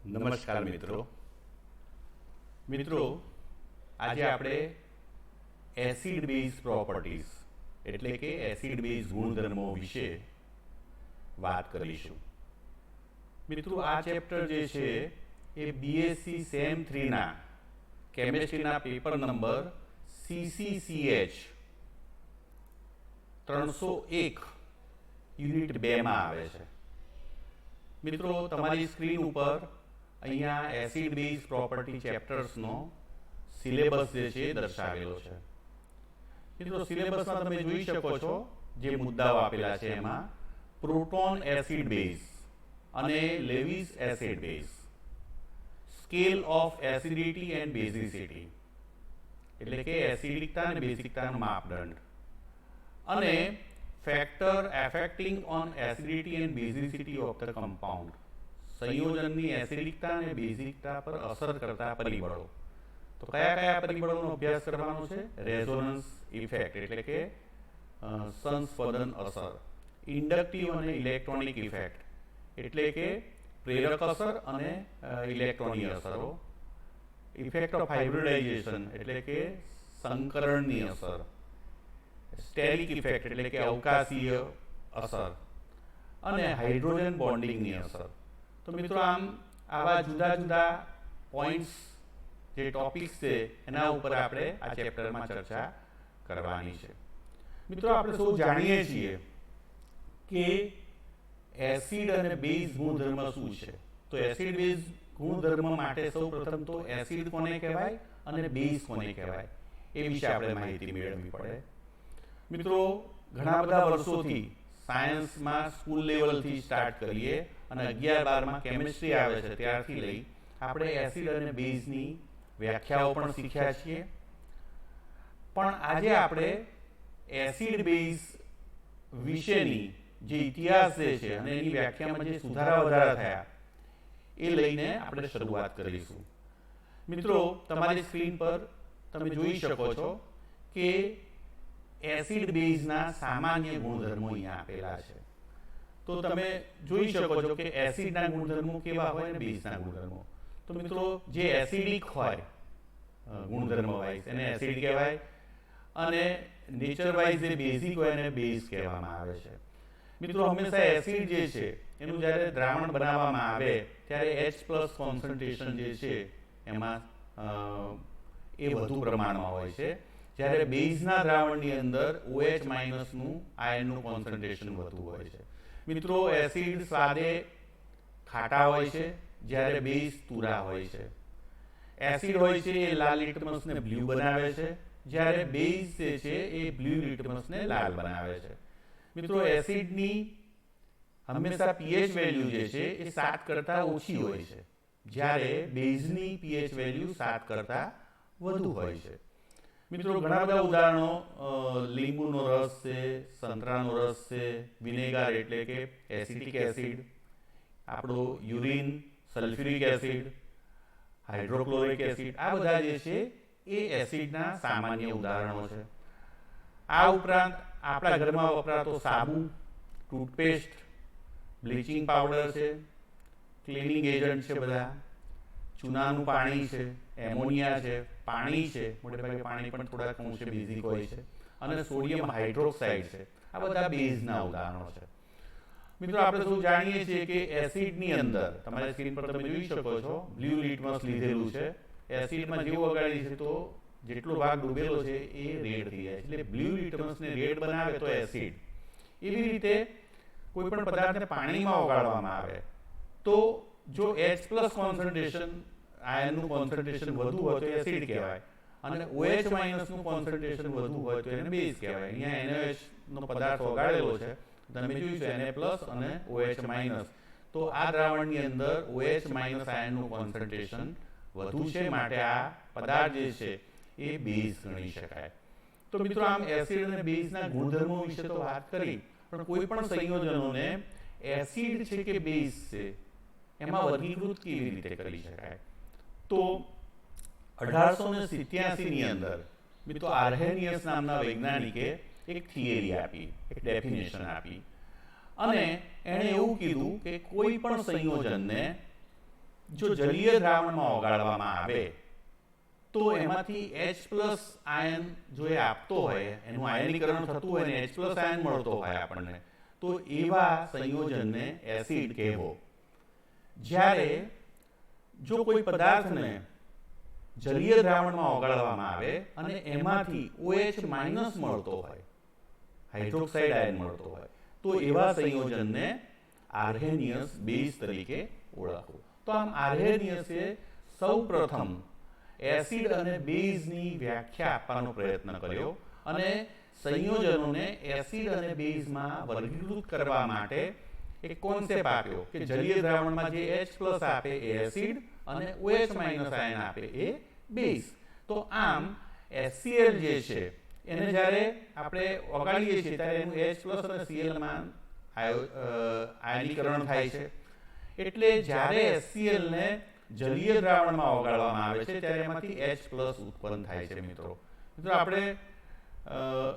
નમસ્કાર મિત્રો આજે આપણે એસિડ બેઝ પ્રોપર્ટીઝ એટલે કે એસિડ બેઝ ગુણધર્મો વિશે વાત કરીશું. મિત્રો આ ચેપ્ટર જે છે એ બીએસસી સેમ 3 ના કેમેસ્ટ્રીના પેપર નંબર CCCH 301 યુનિટ 2 માં આવે છે. મિત્રો તમારી સ્ક્રીન ઉપર અહીંયા એસિડ બેઝ પ્રોપર્ટી ચેપ્ટર્સનો સિલેબસ જે છે દર્શાવેલો છે. મિત્રો સિલેબસમાં તમે જોઈ શકો છો જે મુદ્દાઓ આપેલા છે એમાં પ્રોટોન એસિડ બેઝ અને Lewis acid base, scale of acidity and basicity એટલે કે એસિડિકતા અને બેઝિકતાનો માપદંડ, અને factor affecting on acidity and basicity of the compound, સંયોજનની એસિડિકતા અને બેઝિકતા પર અસર કરતા પરિબળો. તો કયા કયા પરિબળોનો અભ્યાસ કરવાનો છે? રેઝોનન્સ ઇફેક્ટ એટલે કે સંસ્પંદન અસર, ઇન્ડક્ટિવ અને ઇલેક્ટ્રોનિક ઇફેક્ટ એટલે કે પ્રેરક અસર અને ઇલેક્ટ્રોનિક અસરો, ઇફેક્ટ ઓફ હાઇબ્રિડાઇઝેશન એટલે કે સંકરણની અસર, સ્ટેરિક ઇફેક્ટ એટલે કે અવકાશીય અસર, અને હાઇડ્રોજન બોન્ડિંગની અસર. તો મિત્રો આમ આવા જુદા જુદા પોઈન્ટ્સ જે ટોપિક્સ છે એના ઉપર આપણે આ ચેપ્ટરમાં ચર્ચા કરવાની છે. મિત્રો આપણે સૌ જાણીએ છીએ કે એસિડ અને બેઝ ગુણધર્મ શું છે. તો એસિડ બેઝ ગુણધર્મ માટે સૌ પ્રથમ તો એસિડ કોને કહેવાય અને બેઝ કોને કહેવાય એ વિશે આપણે માહિતી મેળવવી પડે. મિત્રો ઘણા બધા વર્ષોથી સાયન્સમાં સ્કૂલ લેવલથી સ્ટાર્ટ કરીએ અને 11-12માં કેમિસ્ટ્રી આવે છે ત્યારથી લઈ આપણે એસિડ અને બેઝની વ્યાખ્યાઓ પણ શીખ્યા છીએ. પણ આજે આપણે એસિડ બેઝ વિશેની જે ઇતિહાસ છે અને એની વ્યાખ્યામાં જે સુધારા વધારા થયા એ લઈને આપણે શરૂઆત કરીશું. મિત્રો તમારી સ્ક્રીન પર તમે જોઈ શકો છો કે એસિડ બેઝના સામાન્ય ગુણધર્મો અહીંયા આપેલા છે. તો તમે જોઈ શકો છો કે એસિડના ગુણધર્મો કેવા હોય અને બેઝના ગુણધર્મો. તો મિત્રો જે એસિડિક હોય ગુણધર્મ વાઇઝ એને એસિડ કહેવાય, અને નેચર વાઇઝ જે બેઝિક હોય એને બેઝ કહેવામાં આવે છે. મિત્રો હંમેશા એસિડ જે છે એનું જ્યારે દ્રાવણ બનાવવામાં આવે ત્યારે H+ કોન્સન્ટ્રેશન જે છે એમાં એ વધુ પ્રમાણમાં હોય છે, જ્યારે બેઝના દ્રાવણની અંદર OH- નું આયનનું કોન્સન્ટ્રેશન વધુ હોય છે. મિત્રો એસિડ સ્વાદે ખાટા હોય છે જ્યારે બેઝ તુરા હોય છે. એસિડ હોય છે એ લાલ લિટમસને બ્લુ બનાવે છે, જ્યારે બેઝ જે છે એ બ્લુ લિટમસને લાલ બનાવે છે. મિત્રો એસિડની હંમેશા pH વેલ્યુ જે છે એ 7 કરતાં ઓછી હોય છે, જ્યારે બેઝની pH વેલ્યુ 7 કરતાં વધુ હોય છે. મિત્રો ઘણા બધા ઉદાહરણો લીંબુનો રસ છે, સંતરાનો રસ છે, વિનેગર એટલે કે એસિટિક એસિડ, આપણો urine, sulphuric acid, hydrochloric acid, આ બધા જે છે એ એસિડના સામાન્ય ઉદાહરણો છે. આ ઉપરાંત આપણા ઘરમાં વપરાતો સાબુ, ટૂથપેસ્ટ, બ્લીચિંગ પાવડર છે, ક્લિનિંગ એજન્ટ છે, બધા ચૂનાનું પાણી છે, એમોનિયા છે, પાણી છે, મોટેભાગે પાણી પણ થોડાક અંશે બેઝિક હોય છે, અને સોડિયમ હાઇડ્રોક્સાઇડ છે. આ બધા બેઝના ઉદાહરણો છે. મિત્રો આપણે શું જાણીએ છીએ કે એસિડની અંદર તમારી સ્ક્રીન પર તમે જોઈ શકો છો બ્લુ લિટમસ લીધેલું છે. એસિડમાં જેવું વગાડી છે તો જેટલો ભાગ ડૂબેલો છે એ રેડ થઈ જાય છે, એટલે બ્લુ લિટમસને રેડ બનાવે તો એસિડ. એવી રીતે કોઈ પણ પદાર્થને પાણીમાં ઓગાળવામાં આવે તો જો H+ કોન્સન્ટ્રેશન આયનનું કોન્સન્ટ્રેશન વધુ હોય તો એસિડ કહેવાય, અને OH- નું કોન્સન્ટ્રેશન વધુ હોય તો એને બેઝ કહેવાય. અહીંયા NaOH નો પદાર્થ ઓગાળેલો છે, તમે જોઈશું Na+ અને OH-. તો આ દ્રાવણની અંદર OH- આયનનું કોન્સન્ટ્રેશન વધુ છે, માટે આ પદાર્થ જે છે એ બેઝ ગણી શકાય. તો મિત્રો આમ એસિડ અને બેઝના ગુણધર્મો વિશે તો વાત કરી, પણ કોઈ પણ સંયોજનોને એસિડ છે કે બેઝ છે એમાં વર્ગીકૃત કેવી રીતે કરી શકાય? તો 1887 ની અંદર મિત્રો આર્હેનિયસ નામના વૈજ્ઞાનિકે એક થિયરી આપી, એક ડેફિનેશન આપી, અને એણે એવું કીધું કે કોઈ પણ સંયોજનને જો જલીય દ્રાવણમાં ઓગાળવામાં આવે તો એમાંથી H+ આયન જો એ આપતો હોય, એનું આયનીકરણ થતું હોય ને H+ આયન મળતો હોય આપણને, તો એવા સંયોજનને એસિડ કહેવો. જ્યારે જો કોઈ પદાર્થને જલીય દ્રાવણમાં ઓગાળવામાં આવે અને એમાંથી OH- મળતો હોય, હાઇડ્રોક્સાઇડ આયન મળતો હોય, તો એવા સંયોજનને આર્હેનિયસ બેઝ તરીકે ઓળખવું. તો આમ આર્હેનિયસે સૌપ્રથમ એસિડ અને બેઝની વ્યાખ્યા આપવાનો પ્રયત્ન કર્યો અને સંયોજનોને એસિડ અને બેઝમાં વર્ગીકૃત કરવા માટે એક કોન્સેપ્ટ આપ્યો કે જલીય દ્રાવણમાં જે H+ આપે એ એસિડ અને OH- આયન આપે એ બેઝ. તો આમ HCl જે છે એને જ્યારે આપણે ઓગાળીએ છીએ ત્યારે એનું H+ અને Cl માં આયનીકરણ થાય છે. એટલે જ્યારે HCl ને જલીય દ્રાવણમાં ઓગાળવામાં આવે છે ત્યારે એમાંથી H+ ઉત્પન્ન થાય છે. મિત્રો આપણે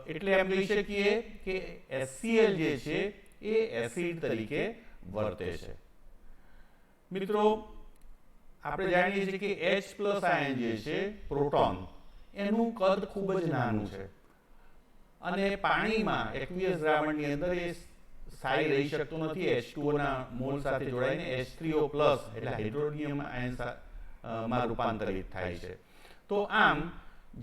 એટલે એમ કહી શકીએ કે HCl જે છે એ એસિડ તરીકે વર્તે છે. મિત્રો આપણે જાણીએ છીએ કે H+ આયન જે છે પ્રોટોન, એનું કદ ખૂબ જ નાનું છે અને પાણીમાં એક્વિયસ દ્રાવણની અંદર એ સ્થાયી રહી શકતું નથી. H2O ના મોલ સાથે જોડાઈને H3O+ એટલે હાઇડ્રોનિયમ આયન માં રૂપાંતરિત થાય છે. તો આમ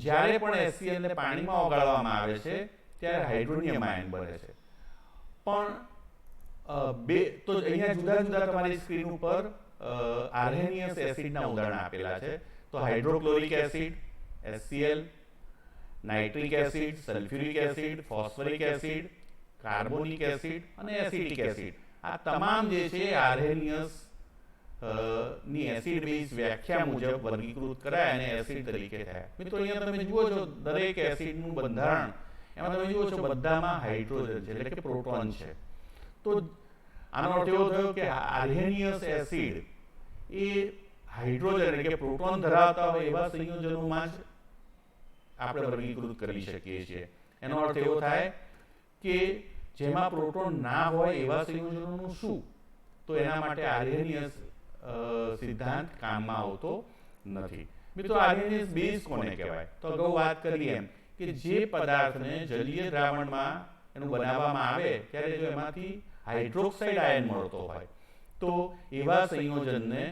જ્યારે પણ HCl ને પાણીમાં ઓગાળવામાં આવે છે ત્યારે હાઇડ્રોનિયમ આયન બને છે. પણ તો અહીંયા જુદા જુદા તમારી સ્ક્રીન ઉપર આર્હેનિયસ એસિડના ઉદાહરણ આપેલા છે. તો hydrochloric acid HCl, nitric acid, sulphuric acid, phosphoric acid, carbonic acid અને એસિટિક એસિડ, આ તમામ જે છે આર્હેનિયસ ની એસિડ બેઝ વ્યાખ્યા મુજબ વર્ગીકૃત કરાય અને એસિડ તરીકે થયા. મિત્રો અહીંયા તમે જુઓ છો દરેક એસિડનું બંધારણ, એમાં તમે જુઓ છો બધામાં હાઇડ્રોજન છે એટલે કે પ્રોટોન છે. તો આનો અર્થ એવો થયો કે આર્હેનિયસ એસિડ એ હાઇડ્રોજન એટલે કે પ્રોટોન ધરાવતા હોય એવા સંયોજનોમાં જ આપણે વર્ગીકૃત કરી શકીએ છીએ. એનો અર્થ એવો થાય કે જેમાં પ્રોટોન ના હોય એવા સંયોજનોનું શું? તો એના માટે આર્હેનિયસ સિદ્ધાંત કામમાં આવતો નથી. મિત્રો આર્હેનિયસ બેઝ કોને કહેવાય? તો અગાઉ વાત કરી એમ કે જે પદાર્થને જલીય દ્રાવણમાં એનું બનાવવામાં આવે ત્યારે જો એમાંથી હાઇડ્રોક્સાઇડ આયન મળતો હોય તો એવા સંયોજનને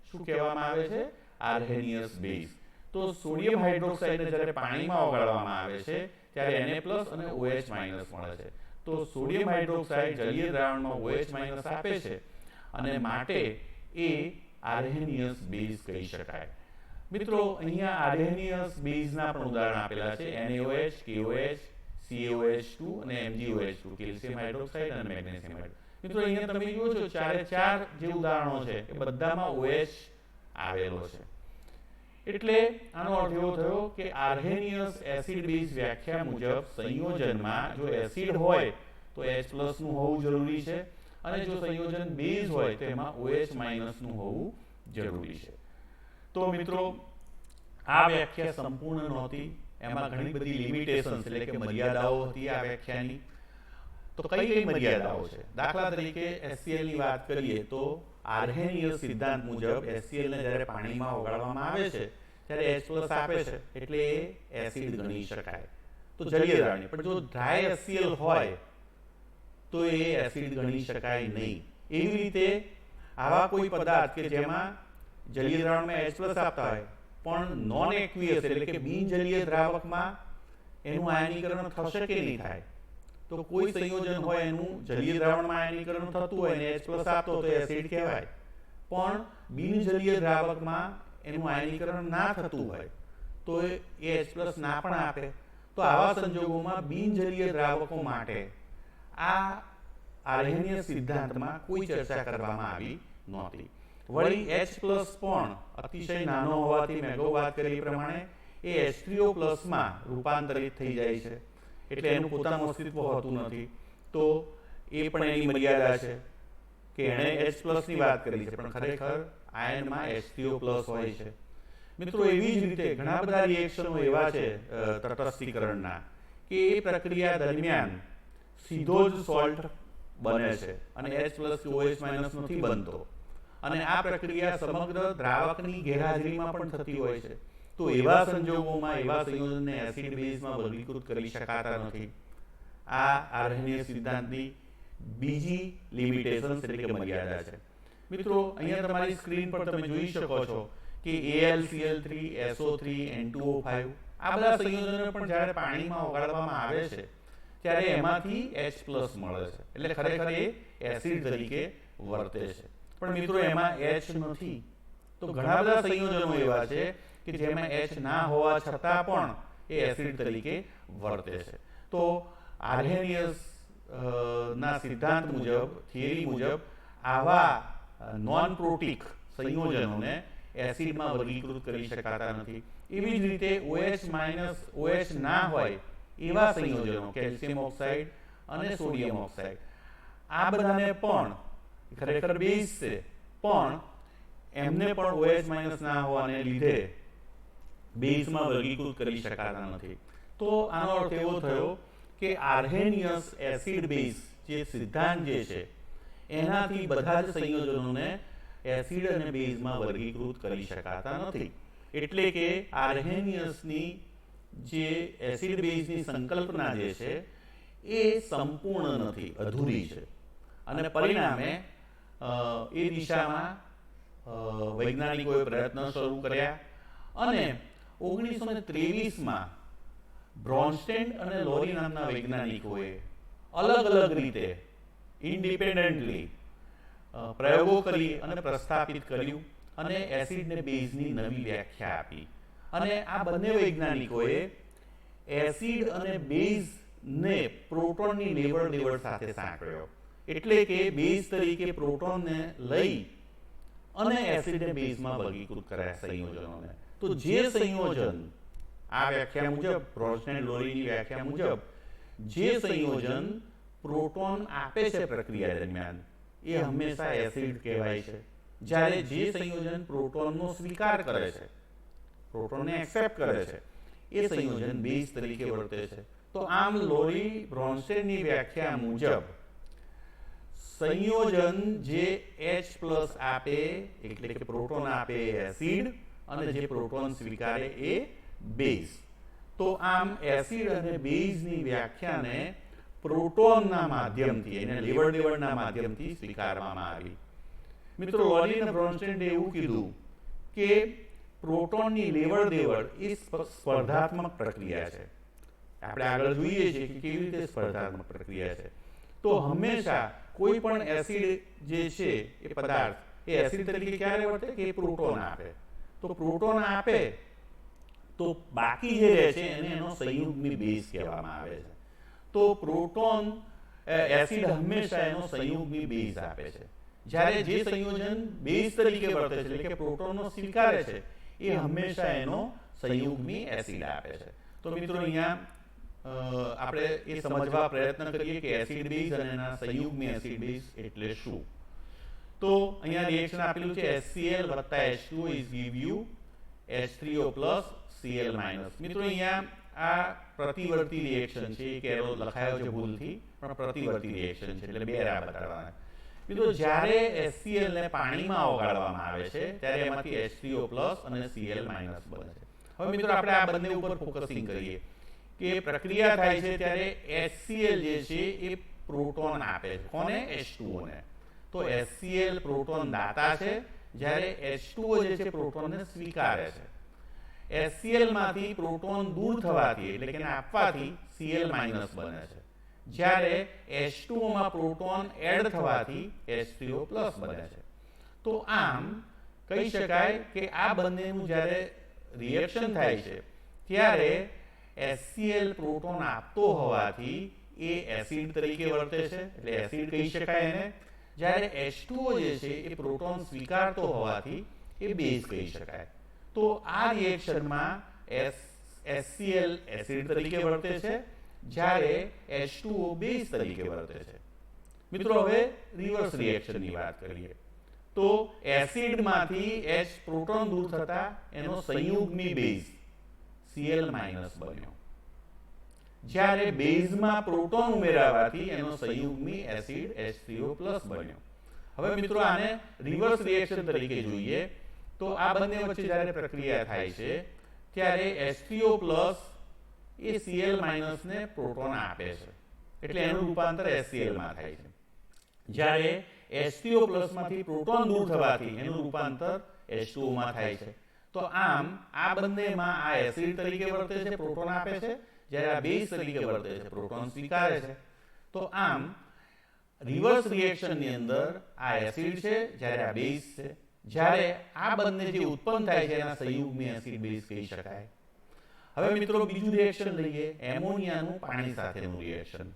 શું કહેવામાં આવે છે? આર્હેનિયસ બેઝ. તો સોડિયમ હાઇડ્રોક્સાઇડને જ્યારે પાણીમાં ઓગાળવામાં આવે છે ત્યારે Na+ અને OH- મળે છે. તો સોડિયમ હાઇડ્રોક્સાઇડ જલીય દ્રાવણમાં OH- આપે છે અને માટે એ આર્હેનિયસ બેઝ કહી શકાય. મિત્રો અહીંયા આર્હેનિયસ બેઝના પણ ઉદાહરણ આપેલા છે. NaOH, KOH, CaOH2 અને MgOH2, કેલ્શિયમ હાઇડ્રોક્સાઇડ અને મેગ્નેશિયમ હાઇડ્રોક્સાઇડ. મિત્રો અહીંયા તમે જુઓ છો ચારે ચાર જે ઉદાહરણો છે એ બધામાં OH આવેલો છે. એટલે આનો અર્થ એવો થયો કે આર્હેનિયસ એસિડ બેઝ વ્યાખ્યા મુજબ સંયોજનમાં જો એસિડ હોય તો H+ નું હોવું જરૂરી છે અને જો સંયોજન બેઝ હોય તો એમાં OH- નું હોવું જરૂરી છે. તો મિત્રો આ વ્યાખ્યા સંપૂર્ણ નહોતી, એમાં ઘણી બધી લિમિટેશન્સ એટલે કે મર્યાદાઓ હતી આ વ્યાખ્યાની. તો કઈ કઈ મર્યાદાઓ છે? દાખલા તરીકે HCl ની વાત કરીએ તો આર્હેનિયસ સિદ્ધાંત મુજબ HCl ને જ્યારે પાણીમાં ઓગાળવામાં આવે છે ત્યારે H+ આપે છે એટલે એ એસિડ ગણી શકાય, તો જલીય દ્રાવણ. પણ જો ડ્રાય HCl હોય તો એ એસિડ ગણી શકાય નહીં. એવી રીતે આવા કોઈ પદાર્થ કે જેમાં જલીય દ્રાવણમાં H+ આપતા હોય પણ નોન એક્વિયસ એટલે કે બિનજલીય દ્રાવકમાં એનું આયનીકરણ થશે કે નહીં થાય? તો કોઈ સંયોજન હોય એનું જલીય દ્રાવણમાં આયનીકરણ થતું હોય અને H+ આપતો તો એસિડ કહેવાય, પણ બિનજલીય દ્રાવકમાં એનું આયનીકરણ ના થતું હોય તો એ H+ ના પણ આપે. તો આવા સંજોગોમાં બિનજલીય દ્રાવકો માટે આ આર્હેનિયસ સિદ્ધાંતમાં કોઈ ચર્ચા કરવામાં આવી નહોતી. વળી H+ પણ અતિશય નાનો હોવાથી મેં અગાઉ વાત કરી એ પ્રમાણે એ H3O+ માં રૂપાંતરિત થઈ જાય છે એટલે એનું પોતાનું અસ્તિત્વ હોતું નથી. તો એ પણ એની મર્યાદા છે કે એણે H+ ની વાત કરી છે પણ ખરેખર આયનમાં H3O+ હોય છે. મિત્રો એવી જ રીતે ઘણા બધા રિએક્શનો એવા છે તટસ્થીકરણના કે એ પ્રક્રિયા દરમિયાન સીધો જ સોલ્ટ બને છે અને H+ કે OH- નથી બનતો. અને આ પ્રક્રિયા સમગ્ર દ્રાવકની ગેરહાજરીમાં પણ થતી હોય છે. તો એવા સંજોગોમાં એવા સંયોજનને એસિડ બેઝમાં વર્ગીકૃત કરી શકાતા નથી. આ આર્હેનિયસ સિદ્ધાંતની બીજી લિમિટેશન એટલે કે મર્યાદા છે. મિત્રો, અહીંયા તમારી સ્ક્રીન પર તમે જોઈ શકો છો કે AlCl3, SO3, N2O5 આ બધા સંયોજનો પણ જ્યારે પાણીમાં ઓગાળવામાં આવે છે ત્યારે એમાંથી H+ મળે છે. એટલે ખરેખર એ એસિડ તરીકે વર્તે છે. પણ મિત્રો, એમાં H નથી. તો ઘણા બધા સંયોજનો એવા છે કે જેમાં H ના હોવા છતાં પણ એ એસિડ તરીકે વર્તે છે. તો આર્હેનિયસ ના સિદ્ધાંત મુજબ, થિયરી મુજબ, આવા નોન પ્રોટીક સંયોજનોને એસિડમાં વર્ગીકૃત કરી શકાતા નથી. એવી જ રીતે OH ના હોય એવા સંયોજનો, કેલ્શિયમ ઓક્સાઇડ અને સોડિયમ ઓક્સાઇડ, આ બધાને પણ ખરેખર બેઝ છે, પણ એમને પણ OH- ના હોવાને લીધે બેઝમાં વર્ગીકૃત કરી શકાતા નથી. તો આનો અર્થ એવો થયો કે આર્હેનિયસ એસિડ બેઝ જે સિદ્ધાંત જે છે એનાથી બધા જ સંયોજનોને એસિડ અને બેઝમાં વર્ગીકૃત કરી શકાતા નથી. એટલે કે આર્હેનિયસની જે એસિડ બેઝની સંકલ્પના જે છે એ સંપૂર્ણ નથી, અધૂરી છે. અને પરિણામે એ દિશામાં વૈજ્ઞાનિકોએ પ્રયત્ન શરૂ કર્યા અને 1923માં બ્રોન્સ્ટેડ અને લોરી નામના વૈજ્ઞાનિકોએ અલગ અલગ રીતે ઇન્ડિપેન્ડન્ટલી પ્રયોગો કરી અને પ્રસ્થાપિત કર્યું અને એસિડ ને બેઝની નવી વ્યાખ્યા આપી. અને આ બંને વૈજ્ઞાનિકોએ એસિડ અને બેઝને પ્રોટોનની લેવડ દેવડ સાથે સાંકળ્યો. એટલે કે બેઝ તરીકે પ્રોટોનને લઈ અને એસિડ ને બેઝમાં વર્ગીકૃત કર્યા સંયોજનોને. તો જે સંયોજન આ વ્યાખ્યા મુજબ, બ્રોન્સ્ટેડ લોરીની વ્યાખ્યા મુજબ, જે સંયોજન પ્રોટોન આપે છે પ્રક્રિયા દરમિયાન એ હંમેશા એસિડ કહેવાય છે. જ્યારે જે સંયોજન પ્રોટોનનો સ્વીકાર કરે છે, પ્રોટોનને એક્સેપ્ટ કરે છે, એ સંયોજન બેઝ તરીકે વર્તે છે. તો આમ લોરી બ્રોન્સ્ટેડની વ્યાખ્યા મુજબ સંયોજન જે H+ આપે એટલે કે પ્રોટોન આપે એ એસિડ અને જે પ્રોટોન સ્વીકારે એ બેઝ. તો આમ એસિડ અને બેઝની વ્યાખ્યાને પ્રોટોનના માધ્યમથી, એને લેવડ દેવડના માધ્યમથી સ્વીકારવામાં આવી. મિત્રો, લોરી અને બ્રોન્સ્ટેડે એવું કીધું કે પ્રોટોનની લેવડ દેવડ એ સ્પર્ધાત્મક પ્રક્રિયા છે. આપણે આગળ જોઈએ છીએ કે કેવી રીતે સ્પર્ધાત્મક પ્રક્રિયા છે. તો હંમેશા કોઈ પણ એસિડ જે છે એ પદાર્થ એ એસિડ તરીકે ક્યારે વર્તે કે પ્રોટોન આપે. તો પ્રોટોન આપે તો બાકી જે રહે છે એને એનો સંયુગ્મી બેઝ કહેવામાં આવે છે. તો પ્રોટોન એસિડ હંમેશા એનો સંયુગ્મી બેઝ આપે છે. જ્યારે જે સંયોજન બેઝ તરીકે વર્તે છે એટલે કે પ્રોટોનનો સ્વીકારે છે એ હંમેશા એનો સંયુગ્મી એસિડ આપે છે. તો મિત્રો, અહીંયા આપણે એ સમજવા પ્રયત્ન કરીએ કે એસિડ બેઝ અને એના સંયુગ્મી એસિડ બેઝ એટલે શું. તો અહીંયા રિએક્શન આપેલું છે HCl + H2O is give you H3O+ Cl-. મિત્રો, અહીંયા આ પ્રતિવર્તી રિએક્શન છે. એક એરો લખાયો છે ભૂલથી, પણ પ્રતિવર્તી રિએક્શન છે એટલે બે એરા બતાવવાના. મિત્રો, જ્યારે HCl ને પાણીમાં ઓગાળવામાં આવે છે ત્યારે એમાંથી H3O+ અને Cl- બને છે. હવે મિત્રો, આપણે આ બંને ઉપર ફોકસિંગ કરીએ કે પ્રક્રિયા થાય છે ત્યારે HCl જે છે એ પ્રોટોન આપે છે. કોને? H2O ને. તો HCl પ્રોટોન દાતા છે, જ્યારે H2O જે છે પ્રોટોનને સ્વીકારે છે. HCl માંથી પ્રોટોન દૂર થવાથી એટલે કે આપવાથી Cl- બને છે, જ્યારે H2O માં પ્રોટોન એડ થવાથી H3O+ બને છે. તો આમ કહી શકાય કે આ બંનેનું જ્યારે રિએક્શન થાય છે ત્યારે HCl પ્રોટોન આપતો હોવાથી એ એસિડ તરીકે વર્તે છે એટલે એસિડ કહી શકાય એને, જ્યારે H2O જે છે એ પ્રોટોન સ્વીકારતો હોવાથી એ બેઝ કહી શકાય. તો આ રિએક્શનમાં HCl એસિડ તરીકે વર્તે છે, જ્યારે H2O બેઝ તરીકે વર્તે છે. મિત્રો, હવે રિવર્સ રિએક્શનની વાત કરીએ તો એસિડમાંથી H પ્રોટોન દૂર થતા એનો સંયુગ્મી બેઝ Cl- બન્યો, જ્યારે બેઝમાં પ્રોટોન ઉમેરાવાથી એનો સંયુગ્મી એસિડ H3O+ બન્યો. હવે મિત્રો આને રિવર્સ રિએક્શન તરીકે જોઈએ તો આ બંને વચ્ચે જ્યારે પ્રક્રિયા થાય છે ત્યારે H3O પ્લસ એ Cl માઇનસ ને પ્રોટોન આપે છે, એટલે એનું રૂપાંતર HCl માં થાય છે. જ્યારે H3O પ્લસ માંથી પ્રોટોન દૂર થવાથી એનું રૂપાંતર H2O માં થાય છે. તો આમ આ બંનેમાં આ એસિડ તરીકે વર્તે છે, પ્રોટોન આપે છે, જ્યારે આ બેઝ તરીકે વર્તે છે, પ્રોટોન સ્વીકારે છે. તો આમ રિવર્સ રિએક્શનની અંદર આ એસિડ છે, જ્યારે આ બેઝ છે. જ્યારે આ બંને જે ઉત્પન્ન થાય છે એના સંયુગ્મી એસિડ બેઝ કહી શકાય. હવે મિત્રો બીજું રિએક્શન લઈએ, એમોનિયાનું પાણી સાથેનું રિએક્શન.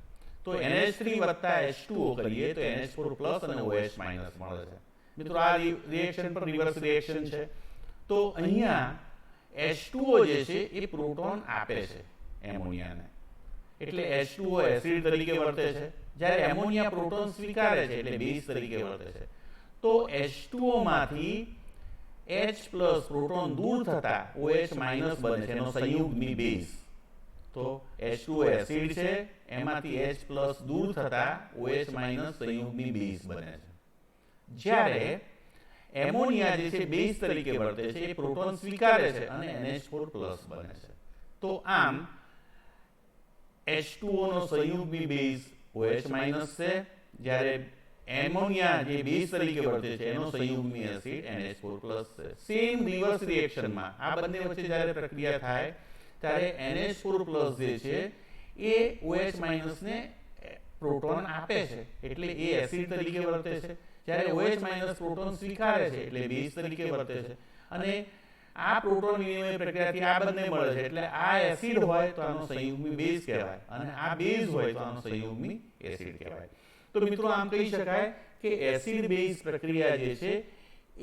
તો NH3 વત્તા H2O કરીએ તો NH4 પ્લસ અને OH માઇનસ મળે છે. મિત્રો આ રિએક્શન પર રિવર્સ રિએક્શન છે. તો અહીંયા H2O જે છે એ પ્રોટોન આપે છે એમોનિયાને, એટલે H2O એસિડ તરીકે વર્તે છે, જ્યારે એમોનિયા પ્રોટોન સ્વીકારે છે એટલે બેઝ તરીકે વર્તે છે. તો H2O માંથી H પ્લસ પ્રોટોન દૂર થતા OH માઇનસ બને છે, એનો સંયુગ્મી બેઝ. તો H2O એસિડ છે, એમાંથી H પ્લસ દૂર થતા OH માઇનસ સંયુગ્મી બેઝ બને છે. જ્યારે એમોનિયા જે છે બેઝ તરીકે વર્તે છે, એ પ્રોટોન સ્વીકારે છે અને NH4 પ્લસ બને છે. તો આમ H2O નો સંયુગ્મી બેઝ OH માઇનસ છે, જ્યારે એમોનિયા જે બેઝ તરીકે વર્તે છે એનો સંયુગ્મી એસિડ NH4 પ્લસ છે. સેમ રિવર્સ રિએક્શનમાં આ બંને વચ્ચે જ્યારે પ્રક્રિયા થાય ત્યારે NH4 પ્લસ જે છે એ OH માઇનસ ને પ્રોટોન આપે છે, એટલે એ એસિડ તરીકે વર્તે છે, જ્યારે OH માઇનસ પ્રોટોન સ્વીકારે છે એટલે બેઝ તરીકે વર્તે છે. અને આ પ્રોટોન વિનિમય પ્રક્રિયાથી આ બંને મળે છે, એટલે આ એસિડ હોય તો આનો સંયુગ્મી બેઝ કહેવાય અને આ બેઝ હોય તો આનો સંયુગ્મી એસિડ કહેવાય. તો મિત્રો આમ કહી શકાય કે એસિડ બેઝ પ્રક્રિયા જે છે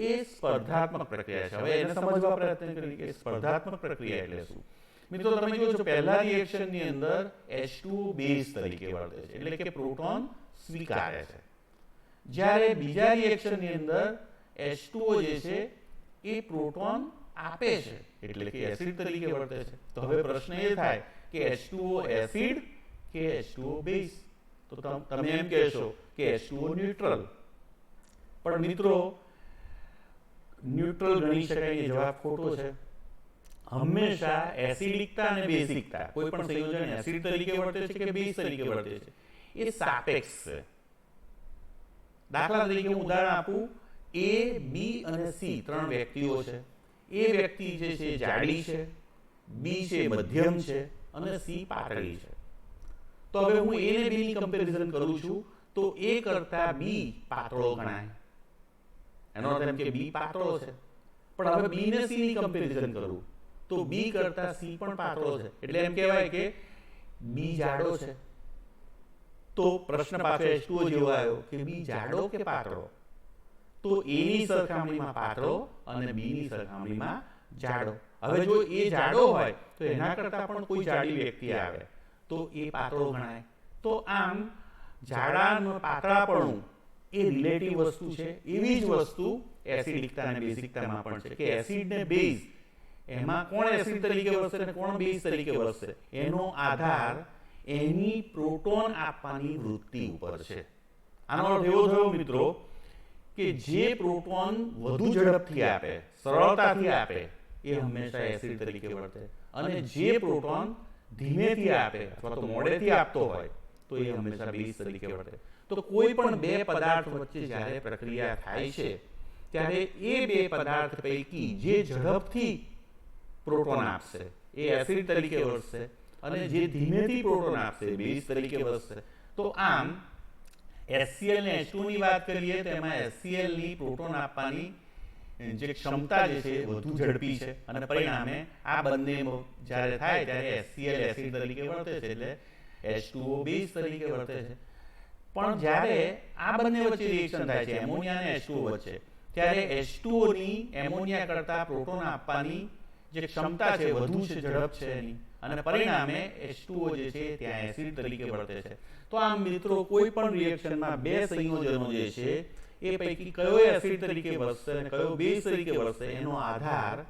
એ સ્પર્ધાત્મક પ્રક્રિયા છે. હવે એને સમજવા પ્રયત્ન કરીએ કે સ્પર્ધાત્મક પ્રક્રિયા એટલે શું. મિત્રો તમે જોજો પહેલા રિએક્શનની અંદર H2O બેઝ તરીકે વર્તે છે, એટલે કે પ્રોટોન સ્વીકારે છે, જ્યારે બીજા રિએક્શનની અંદર H2O જે છે એ પ્રોટોન આપે છે, એટલે કે એસિડ તરીકે વર્તે છે. તો હવે પ્રશ્ન એ થાય કે H2O એસિડ કે H2O બેઝ. તો તમે એમ કહેશો કે H2O ન્યુટ્રલ. પણ મિત્રો ન્યુટ્રલ ગણી શકાય એ જવાબ ખોટો છે. હંમેશા એસિડિકતા અને બેઝિકતા, કોઈ પણ સંયોજન એસિડ તરીકે વર્તે છે કે બેઝ તરીકે વર્તે છે, એ સાપેક્ષ છે. દાખલા તરીકે હું ઉદાહરણ આપું, A, B અને C ત્રણ વ્યક્તિઓ છે. એ વ્યક્તિ જે છે જાડી છે, B છે મધ્યમ છે અને C પાતળી છે. તો હવે હું A ને B ની કમ્પેરિઝન કરું છું તો A કરતા B પાતળો ગણાય, એનો અર્થ એમ કે B પાતળો છે. પણ હવે B ને C ની કમ્પેરિઝન કરું તો B કરતા C પણ પાતળો છે, એટલે એમ કહેવાય કે B જાડો છે. તો પ્રશ્ન પાછો H2O જેવો આવ્યો કે B જાડો કે પાતળો. તો A ની સરખામણીમાં પાતળો અને B ની સરખામણીમાં જાડો. હવે જો A જાડો હોય તો એના કરતા પણ કોઈ જાડી વ્યક્તિ આવે તો એ પાતળો ગણાય. તો આમ જાડાનું પાતળાપણું એ રિલેટિવ વસ્તુ છે. એવી જ વસ્તુ એસિડિકતા અને બેઝિકતામાં પણ છે કે એસિડ ને બેઝ, એમાં કોણ એસિડ તરીકે વર્તે અને કોણ બેઝ તરીકે વર્તે એનો આધાર એની પ્રોટોન આપવાની વૃત્તિ ઉપર છે. આનો અર્થ એવો થયો મિત્રો કે જે પ્રોટોન વધુ ઝડપથી આપે, સરળતાથી આપે, એ હંમેશા એસિડ તરીકે વર્તે, અને જે પ્રોટોન ધીમેથી આપે અથવા તો મોડેથી આપતો હોય તો એ હંમેશા બેઝ તરીકે વર્તે. તો કોઈ પણ બે પદાર્થ વચ્ચે જ્યારે પ્રક્રિયા થાય છે ત્યારે એ બે પદાર્થ પૈકી જે ઝડપથી પ્રોટોન આપશે એ એસિડ તરીકે વર્તશે અને જે ધીમેથી પ્રોટોન આપશે એ બેઝ તરીકે વર્તશે. તો આમ HCl ને H2 ની વાત કરીએ તો એમાં HCl ની પ્રોટોન આપવાની જે ક્ષમતા જે છે વધુ ઝડપી છે અને પરિણામે આ બંને જ્યારે થાય ત્યારે HCl એસિડ તરીકે વર્તે છે એટલે H2O બેઝ તરીકે વર્તે છે. પણ જ્યારે આ બંને વચ્ચે રિએક્શન થાય છે એમોનિયા અને H2O વચ્ચે, ત્યારે H2O ની એમોનિયા કરતા પ્રોટોન આપવાની જે ક્ષમતા છે વધુ છે, ઝડપ છે એની, અને પરિણામે H2O જે છે ત્યાં એસિડ તરીકે વર્તે છે. તો આમ મિત્રો કોઈ પણ રિએક્શનમાં બે સંયોજનો જે છે એ પૈકી કયો એસિડ તરીકે વર્તશે અને કયો બેઝ તરીકે વર્તશે એનો આધાર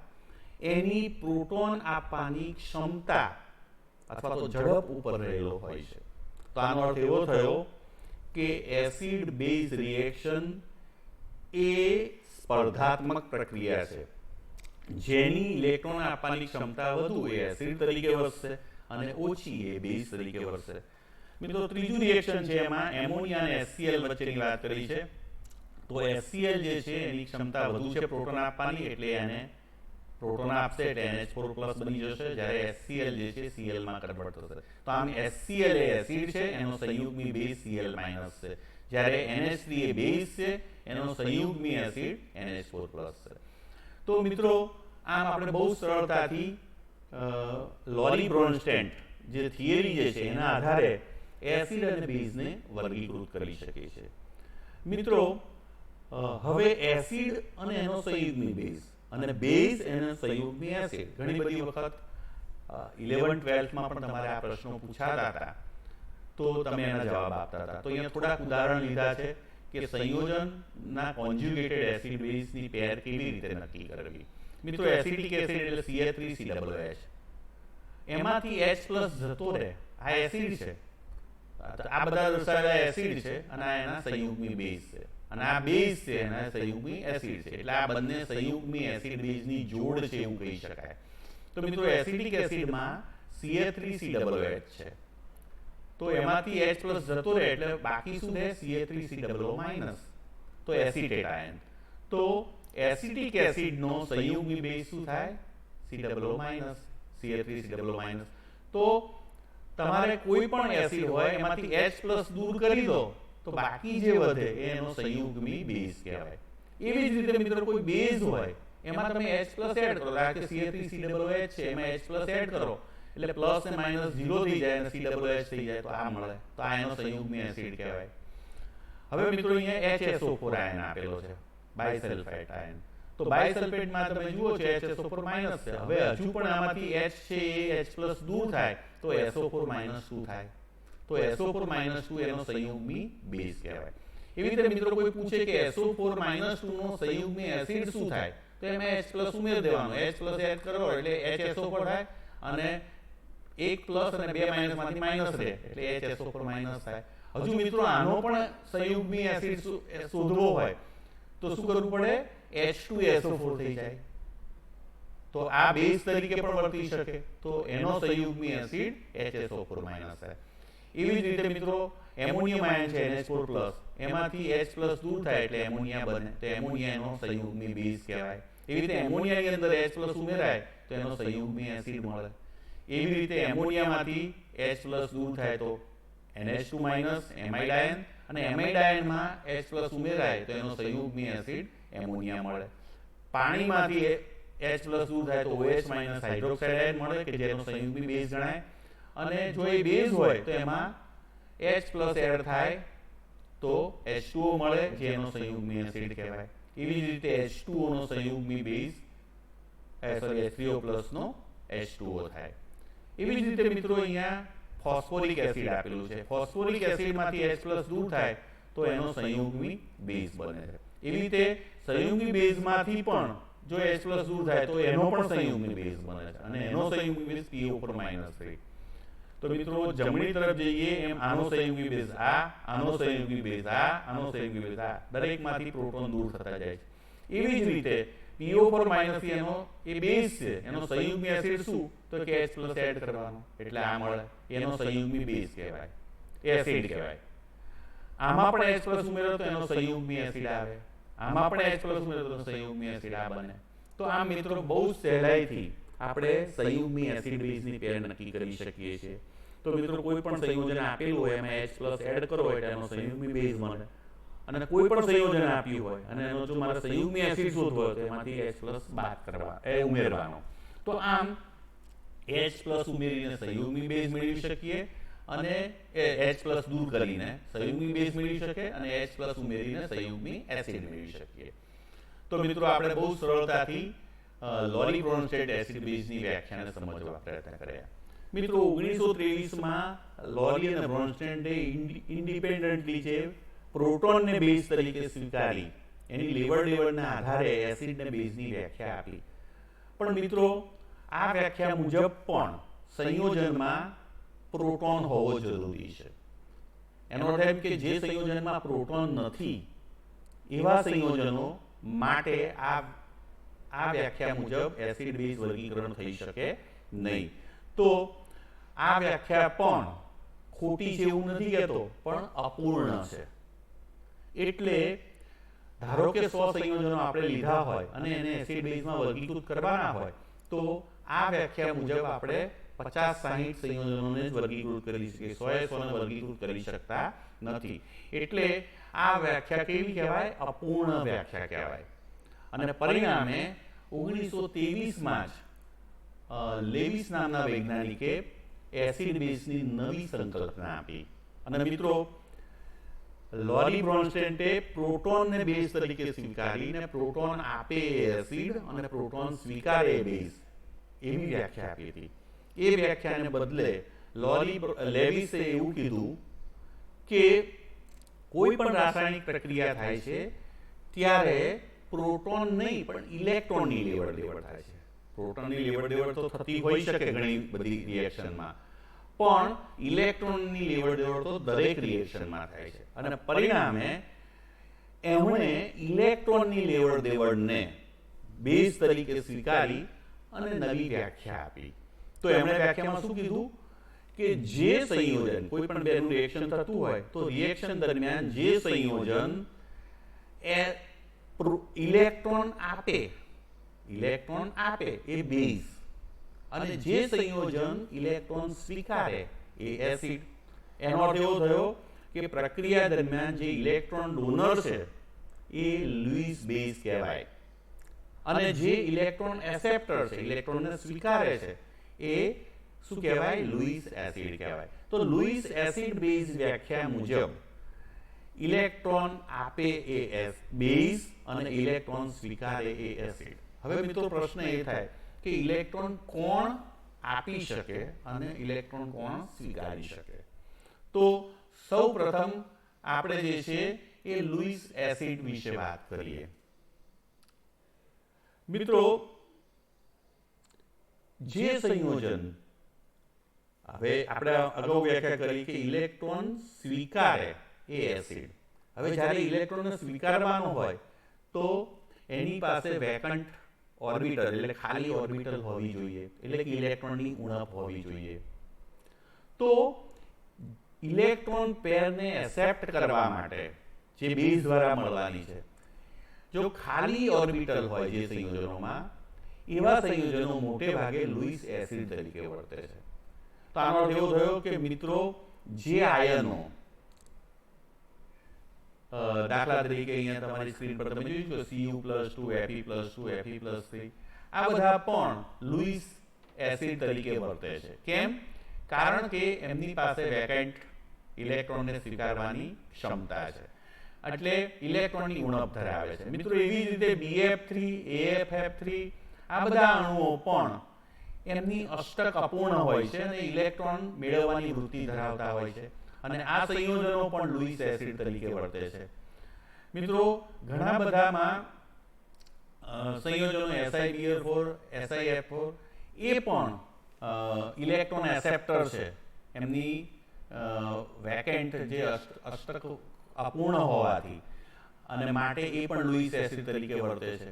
એની પ્રોટોન આપવાની ક્ષમતા અથવા તો ઝડપ ઉપર રહેલો હોય છે. તો આનો અર્થ એવો થયો કે એસિડ બેઝ રિએક્શન એ સ્પર્ધાત્મક પ્રક્રિયા છે. જેની ઇલેક્ટ્રોન આપવાની ક્ષમતા વધુ એ એસિડ તરીકે વર્તશે અને ઓછી એ બેઝ તરીકે વર્તશે. મિત્રો ત્રીજું રિએક્શન છે એમાં એમોનિયા અને HCl વચ્ચેની વાત કરી છે. તો HCl જે છે એની ક્ષમતા વધુ છે પ્રોટોન આપવાની, એટલે એને પ્રોટોન આપશે એટલે NH4+ બની જશે, જ્યારે HCl જે છે Cl માં કન્વર્ટ થશે. તો આમ HCl એ એસિડ છે, એનો સંયુગ્મી બેઝ Cl- છે, જ્યારે NH3 એ બેઝ છે, એનો સંયુગ્મી એસિડ NH4+ છે. તો મિત્રો આમ આપણે બહુ સરળતાથી લોરી બ્રોન્સ્ટેન્ટ જે થિયરી જે છે એના આધારે એસિડ અને બેઝને વર્ગીકૃત કરી શકીએ છીએ. મિત્રો હવે એસિડ અને એનો સંયુગ્મી બેઝ અને બેઝ એનો સંયુગ્મી એસિડ, ઘણી બધી વખત 11th-12thમાં પણ તમારે આ પ્રશ્નો પૂછાતા હતા, તો તમે એના જવાબ આપતા હતા. તો અહીંયા થોડાક ઉદાહરણ લીધા છે કે સંયોજનના કોન્જ્યુગેટેડ એસિડ બેઝની પેર કેવી રીતે નક્કી કરવી. મિત્રો એસિડિક એસિડ એટલે CH3COOH, એમાંથી H+ જતો રહે, આ એસિડ છે. આ બધા દર્શાવેલા એસિડ છે અને આ એના સંયુગ્મી બેઝ છે, અને આ બેઝ છે એના સંયુગ્મી એસિડ છે, એટલે આ બંને સંયુગ્મી એસિડ બેઝની જોડ છે એવું કહી શકાય. તો મિત્રો એસિડિક એસિડમાં CH3COOH છે, તો એમાંથી H+ જતો રહે એટલે બાકી શું રહે? CH3COO-, તો એસિટેટ આયન. તો એસિડિક એસિડનો સંયુગ્મી બેઝ શું થાય? COO-, CH3COO-. તો તમારે કોઈ પણ એસિડ હોય એમાંથી H+ દૂર કરી દો તો બાકી જે વધે એનો સંયુગ્મી બેઝ કહેવાય. એવી જ રીતે મિત્રો કોઈ બેઝ હોય એમાં તમે H+ એડ કરો, કારણ કે CH3COOH છે એમાં H+ એડ કરો એટલે પ્લસ ને માઇનસ 0 થઈ જાય અને COOH થઈ જાય, તો આ મળે, તો આ એનો સંયુગ્મી એસિડ કહેવાય. હવે મિત્રો અહીંયા HSO4 આયન આપેલો છે, બાયસલ્ફાઇડ આયન. તો બાયસલ્ફેટમાં તમે જુઓ છો HSO4- છે. હવે હજુ પણ આમાંથી H છે એ H+ દૂર થાય તો SO4- શું થાય? તો SO4- એનો સંયુગ્મી બેઝ કહેવાય. એવી રીતે મિત્રો કોઈ પૂછે કે SO4- નો સંયુગ્મી એસિડ શું થાય, તો એમાં H+ ઉમેરી દેવાનો, H+ એડ કરો એટલે HSO4 થાય, અને એક પ્લસ અને બે માઇનસ માંથી માઇનસ રહે એટલે HSO4- થાય. હજુ મિત્રો આનો પણ સંયુગ્મી એસિડ શોધવો હોય તો શું કરવું પડે? H2SO4 થઈ જાય, તો આ બેઝ તરીકે પણ વર્તી શકે, તો એનો સંયુગ્મી એસિડ HSO4- થાય. એવી જ રીતે મિત્રો એમોનિયમ આયન છે NH4+, એમાંથી H+ દૂર થાય એટલે એમોનિયા બને, તો એમોનિયા એનો સંયુગ્મી બેઝ કહેવાય. એવી રીતે એમોનિયાની અંદર H+ ઉમેરાય તો એનો સંયુગ્મી એસિડ મળે. એવી રીતે એમોનિયામાંથી H+ દૂર થાય તો NH2- એમાઇડ આયન, અને એમાઇડ આયનમાં H+ ઉમેરાય તો એનો સંયુગ્મી એસિડ એમોનિયા મળે. પાણીમાંથી H+ દૂર થાય તો OH- હાઇડ્રોક્સાઇડ આયન મળે કે જેનો સંયુગ્મી બેઝ ગણાય. અને જો એ બેઝ હોય તો એમાં H+ એડ થાય તો H2O મળે, જેનો સંયુગ્મી એસિડ કહેવાય. એવી જ રીતે H2O નો સંયુગ્મી બેઝ H3O+ નો H2O થાય. એવી જ રીતે મિત્રો અહીંયા ફોસ્ફોરિક એસિડ આપેલું છે. ફોસ્ફોરિક એસિડમાંથી H+ દૂર થાય તો એનો સંયુગ્મી બેઝ બને છે. એવી રીતે સંયુગ્મી બેઝમાંથી પણ જો H+ દૂર થાય તો એનો પણ સંયુગ્મી બેઝ બને છે, અને એનો સંયુગ્મી બેઝ PO4-3. તો મિત્રો જમણી તરફ જઈએ એમ આનો સંયુગ્મી બેઝ આનો સંયુગ્મી બેઝ આનો સંયુગ્મી બેઝ દરેકમાંથી પ્રોટોન દૂર થતા જાય છે. એવી જ રીતે PO4- એનો એ બેઝ છે, એનો સંયુગ્મી એસિડ શું? તો કે H+ એડ કરવાનો એટલે આ મળે, એનો સંયુગ્મી બેઝ કહેવાય, એસિડ કહેવાય. આમાં પણ H+ ઉમેરો તો એનો સંયુગ્મી એસિડ આવે, આમાં પણ H+ ઉમેરો તો સંયુગ્મી એસિડ આ બને. તો આ મિત્રો બહુ સહેલાઈથી આપણે સંયુગ્મી એસિડ બેઝની પેર નક્કી કરી શકીએ છીએ. તો મિત્રો કોઈ પણ સંયોજન આપેલું હોય એમાં H+ એડ કરો એટલે એનો સંયુગ્મી બેઝ મળે, અને કોઈ પણ સંયોજન આપ્યું હોય અને એનો જો મારે સંયુગ્મી એસિડ શોધવો હોય તો એમાંથી H+ બાદ કરવા ઉમેરવાનો. તો આમ H+ ઉમેરીને સંયુગ્મી બેઝ મેળવી શકીએ, અને H+ દૂર કરીને સંયુગ્મી બેઝ મેળવી શકીએ, અને H+ ઉમેરીને સંયુગ્મી એસિડ મેળવી શકીએ. તો મિત્રો આપણે બહુ સરળતાથી લોરી બ્રોન્સ્ટેડ એસિડ બેઝની વ્યાખ્યાને સમજવા પ્રયત્ન કર્યા. મિત્રો 1923માં લોરી અને બ્રોન્સ્ટેડે ઇન્ડિપેન્ડન્ટલી છે પ્રોટોનને બેઝ તરીકે સ્વીકારી એની લેવડ દેવડના આધારે એસિડ અને બેઝની વ્યાખ્યા આપી. પણ મિત્રો આ વ્યાખ્યા મુજબ પણ સંયોજનમાં પ્રોટોન હોવો જરૂરી છે. એનો અર્થ એમ કે જે સંયોજનમાં પ્રોટોન નથી એવા સંયોજનો માટે આ વ્યાખ્યા મુજબ એસિડ બેઝ વર્ગીકરણ થઈ શકે નહીં. તો આ વ્યાખ્યા પણ ખોટી છે એવું નથી કહેતો, પણ અપૂર્ણ છે. એટલે ધારો કે 100 સંયોજનો આપણે લીધા હોય અને એને એસિડ બેઝમાં વર્ગીકૃત કરવાના હોય, તો આ વ્યાખ્યા મુજબ આપણે 50-60 સંયોજનોને જ વર્ગીકૃત કરી શકીએ, 100 ને વર્ગીકૃત કરી શકતા નથી. એટલે આ વ્યાખ્યા કેવી કહેવાય? અપૂર્ણ વ્યાખ્યા કહેવાય. અને પરિણામે 1923માં જ લેવિસ નામના વૈજ્ઞાનિકે એસિડ બેઝની નવી સંકલ્પના આપી. અને મિત્રો, લોરી બ્રોન્સ્ટેન્ટે પ્રોટોનને બેઝ તરીકે સ્વીકારીને પ્રોટોન આપે એસિડ અને પ્રોટોન સ્વીકારે બેઝ એવી વ્યાખ્યા આપી હતી. એ વ્યાખ્યાને બદલે લેવિસે એવું કીધું કે કોઈ પણ રાસાયણિક પ્રક્રિયા થાય છે ત્યારે પ્રોટોન નહીં પણ ઇલેક્ટ્રોનની લેવડ દેવડ થાય છે. પ્રોટોનની લેવડ દેવડ તો થતી હોઈ શકે ઘણી બધી રિએક્શનમાં, પણ ઇલેક્ટ્રોનની લેવડ દેવડ તો દરેક રિએક્શનમાં થાય છે. અને પરિણામે એમણે ઇલેક્ટ્રોનની લેવડ દેવડને બેઝ તરીકે સ્વીકારી અને નવી વ્યાખ્યા આપી. તો એમણે વ્યાખ્યામાં શું કીધું કે જે સંયોજન કોઈ પણ બેનું રિએક્શન થતું હોય તો રિએક્શન દરમિયાન જે સંયોજન ઇલેક્ટ્રોન આપે એ બેઝ, અને જે સંયોજન ઇલેક્ટ્રોન સ્વીકારે એ એસિડ. એનો અર્થ એવો થયો કે પ્રક્રિયા દરમિયાન જે ઇલેક્ટ્રોન ડોનર છે એ લુઈસ બેઝ કહેવાય, અને જે ઇલેક્ટ્રોન એસેપ્ટર છે, ઇલેક્ટ્રોનને સ્વીકારે છે, એ શું કહેવાય? લુઈસ એસિડ કહેવાય. તો લુઈસ એસિડ બેઝ વ્યાખ્યા મુજબ ઇલેક્ટ્રોન આપે એ બેઝ અને ઇલેક્ટ્રોન સ્વીકારે એ એસિડ. હવે મિત્રો પ્રશ્ન એ થાય કે ઇલેક્ટ્રોન કોણ આપી શકે અને ઇલેક્ટ્રોન કોણ સ્વીકારી શકે? તો સૌ પ્રથમ આપણે જે છે એ લુઈસ એસિડ વિશે વાત કરીએ. મિત્રો, જે સંયોજન, હવે આપણે અગાઉ વ્યાખ્યા કરી કે ઇલેક્ટ્રોન સ્વીકારે એ એસિડ. હવે જ્યારે ઇલેક્ટ્રોનને સ્વીકારવાનો હોય તો એની પાસે વેકન્ટ ઓર્બિટલ એટલે ખાલી ઓર્બિટલ હોવી જોઈએ, એટલે કે ઇલેક્ટ્રોનની ઉણપ હોવી જોઈએ. તો ઇલેક્ટ્રોન પેરને એસેપ્ટ કરવા માટે જે બેઝ દ્વારા મળવાની છે, જો ખાલી ઓર્બિટલ હોય જે સંયોજનોમાં, એવા સંયોજનો મોટે ભાગે લુઈસ એસિડ તરીકે વર્તે છે. તો આનો અર્થ એવો થયો કે મિત્રો, જે આયનો, દાખલા તરીકે અહીંયા તમારી સ્ક્રીન પર તમે જોયું કે Cu+2 Fe+2 Fe+3, આ બધા પણ લુઈસ એસિડ તરીકે વર્તે છે. કેમ? કારણ કે એમની પાસે વેકેન્ટ ઇલેક્ટ્રોનને સ્વીકારવાની ક્ષમતા છે, એટલે ઇલેક્ટ્રોનની ઉણપ ધરાવે છે. મિત્રો, એવી રીતે BF3, AFF3 આ બધા અણુઓ પણ એમની અષ્ટક અપૂર્ણ હોય છે અને ઇલેક્ટ્રોન મેળવવાની વૃત્તિ ધરાવતા હોય છે, અને આ સંયોજનો પણ લુઈસ એસિડ તરીકે વર્તે છે. મિત્રો, ઘણા બધામાં સંયોજનો SiBr4, SiF4 એ પણ ઇલેક્ટ્રોન એસેપ્ટર છે. એમની વેકેન્ટ જે અષ્ટક અપૂર્ણ હોવાથી અને માટે એ પણ લુઈસ એસિડ તરીકે વર્તે છે.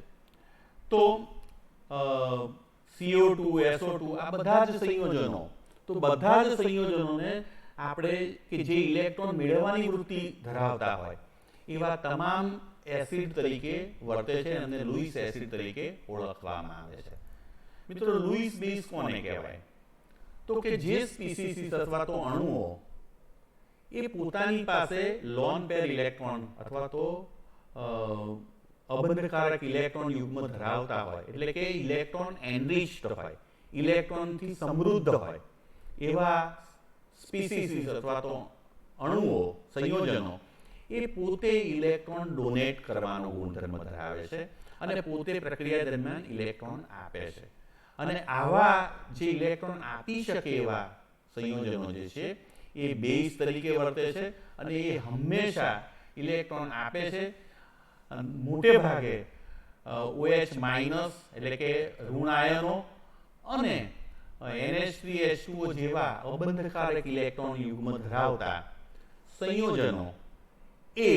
તો CO2, SO2 આ બધા જ સંયોજનો, તો બધા જ સંયોજનોને આપણે કે જે ઇલેક્ટ્રોન મેળવવાની વૃત્તિ ધરાવતા હોય એવા તમામ એસિડ તરીકે વર્તે છે અને લુઈસ એસિડ તરીકે ઓળખવામાં આવે છે. મિત્રો, લુઈસ બેઝ કોને કહેવાય? તો કે જે સ્પીસીસ અથવા તો અણુઓ એ પોતાની પાસે લોન પેર ઇલેક્ટ્રોન અથવા તો અબંધકારક ઇલેક્ટ્રોન યુગ્મ ધરાવતા હોય, એટલે કે ઇલેક્ટ્રોન એનરિચ્ડ હોય, ઇલેક્ટ્રોનથી સમૃદ્ધ હોય, એવા સ્પીસીસ અથવા તો અણુઓ, સંયોજનો એ પોતે ઇલેક્ટ્રોન ડોનેટ કરવાનો ગુણધર્મ ધરાવે છે અને પોતે પ્રક્રિયા દરમિયાન ઇલેક્ટ્રોન આપે છે. અને આવા જે ઇલેક્ટ્રોન આપી શકે એવા સંયોજનો જે છે એ બેઝ તરીકે વર્તે છે અને એ હંમેશા ઇલેક્ટ્રોન આપે છે. મોટે ભાગે OH- એટલે કે ઋણ આયનો અને NH3H2O જેવા અબંધકારક ઇલેક્ટ્રોન યુગ્મ ધરાવતા સંયોજનો એ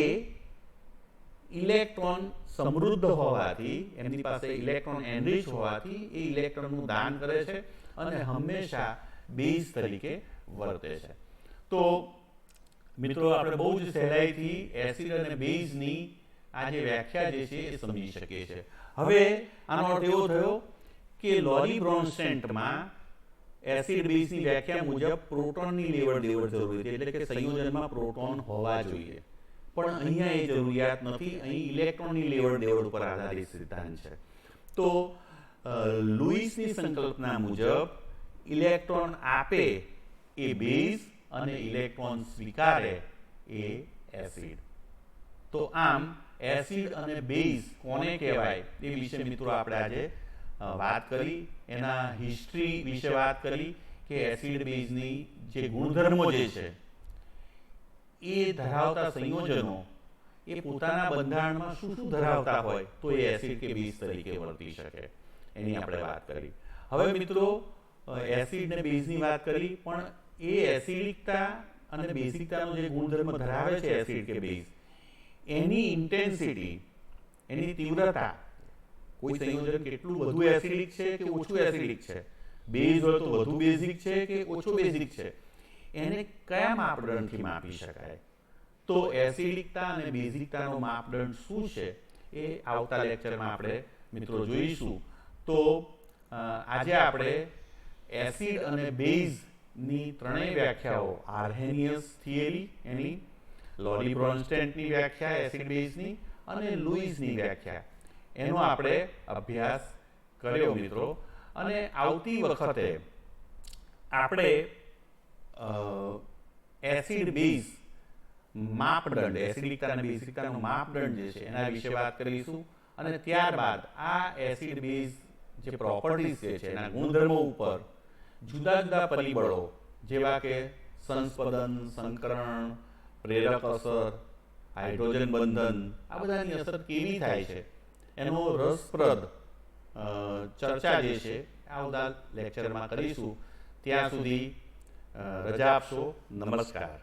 ઇલેક્ટ્રોન સમૃદ્ધ હોવાથી, એમની પાસે ઇલેક્ટ્રોન એનરીચ હોવાથી એ ઇલેક્ટ્રોનનું દાન કરે છે અને હંમેશા બેઝ તરીકે વર્તે છે. તો મિત્રો, આપણે બહુ જ સહેલાઈથી એસિડ અને બેઝની આ જે વ્યાખ્યા જે છે એ સમજી શકીએ છીએ. હવે આનો અર્થ એવો થયો કે લોરી બ્રોન્સ્ટેન્ટમાં એસિડ બેઝની વ્યાખ્યા મુજબ પ્રોટોનની લેવડ દેવડ જરૂરી હતી, એટલે કે સંયોજનમાં પ્રોટોન હોવા જોઈએ. પણ અહીંયા એ જરૂરિયાત નથી. અહીં ઇલેક્ટ્રોનની લેવડ દેવડ ઉપર આધારિત સિદ્ધાંત છે. તો લુઈસની સંકલ્પના મુજબ ઇલેક્ટ્રોન આપે એ બેઝ અને ઇલેક્ટ્રોન સ્વીકારે એ એસિડ. તો આમ એસિડ અને બેઝ કોને કહેવાય એ વિશે મિત્રો આપણે આજે વાત કરી. એના હિસ્ટ્રી વિશે વાત કરી કે એસિડ બેઝની જે ગુણધર્મો જે છે એ ધરાવતા સંયોજનો એ પોતાના બંધારણમાં શું શું ધરાવતા હોય તો એ એસિડ કે બેઝ તરીકે વર્તી શકે, એની આપણે વાત કરી. હવે મિત્રો, એસિડ ને બેઝની વાત કરી, પણ એ એસિડિકતા અને બેઝિકતાનો જે ગુણધર્મ ધરાવે છે એસિડ કે બેઝ, એની ઇન્ટેન્સિટી, એની તીવ્રતા, કોઈ સંયોજન કેટલું વધુ એસિડિક છે કે ઓછું એસિડિક છે, બેઝ હોય તો વધુ બેઝિક છે કે ઓછો બેઝિક છે, એને કયા માપદંડથી માપી શકાય? તો એસિડિકતા અને બેઝિકતાનો માપદંડ શું છે એ આવતા લેક્ચરમાં આપણે મિત્રો જોઈશું. તો આજે આપણે એસિડ અને બેઝની ત્રણેય વ્યાખ્યાઓ, આર્હેનિયસ થિયરી એની, લોરી બ્રોન્સ્ટેન્ટની વ્યાખ્યા એસિડ બેઝની અને લુઈસની વ્યાખ્યા, એનો આપણે અભ્યાસ કર્યો મિત્રો. અને આવતી વખતે આપણે એસિડ બેઝ માપદંડ, એસિડિકતા અને બેઝિકતાનો માપદંડ જે છે એના વિશે વાત કરીશું. અને ત્યારબાદ આ એસિડ બેઝ જે પ્રોપર્ટીઝ જે છે એના ગુણધર્મો ઉપર જુદા જુદા પરિબળો જેવા કે સંસ્પદન, સંકરણ, પ્રેરક અસર, હાઇડ્રોજન બંધન, આ બધાની અસર કેવી થાય છે એનો રસપ્રદ ચર્ચા જે છે આ બધા લેક્ચરમાં કરીશું. ત્યાં સુધી રજા આપશો. નમસ્કાર.